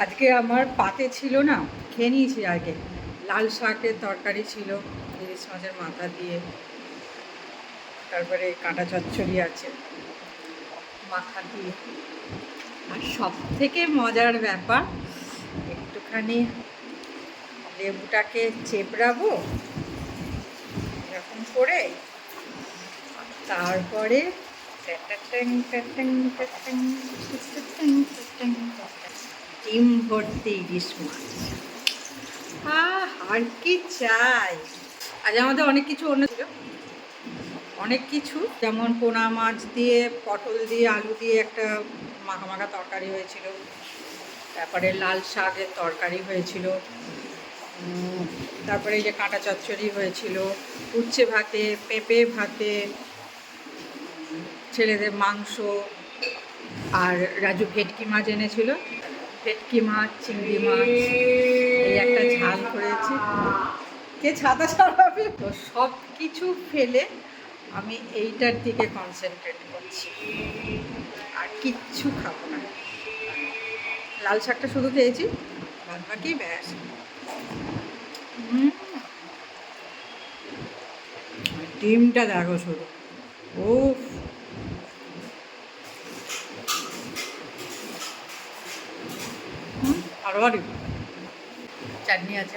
আজকে আমার পাতে ছিল না, খেয়ে নিয়েছি আগে। লাল শাকের তরকারি ছিল ইলিশ মাছের মাথা দিয়ে, তারপরে কাঁটা চচ্চড়ি আছে মাথা দিয়ে। আর সব থেকে মজার ব্যাপার, একটুখানি লেবুটাকে চেপড়াবো এরকম করে, তারপরে ডিম ভর্তি ইলিশ মাছ। আর কি চাই। আজ আমাদের অনেক কিছু অন্য ছিল, অনেক কিছু, যেমন পোনা মাছ দিয়ে পটল দিয়ে আলু দিয়ে একটা মাখা মাখা তরকারি হয়েছিল, তারপরে লাল শাকের তরকারি হয়েছিল, তারপরে এই যে কাঁটা চচ্চড়ি হয়েছিল, উচ্ছে ভাতে, পেঁপে ভাতে, ছেলেদের মাংস, আর রাজু ভেটকি মাছ এনেছিল, ভেটকি মাছ, চিংড়ি মাছ, এই একটা ঝাল করেছি। কে ছাতা সরাবে? তো সব কিছু ফেলে আমি এইটার দিকে কনসেন্ট্রেট করছি, আর কিচ্ছু খাবো না। লাল শাকটা শুধু খেয়েছি, বাদ বাকি ব্যাস। ডিমটা দেখো শুধু, ও আরো চাটনি আছে।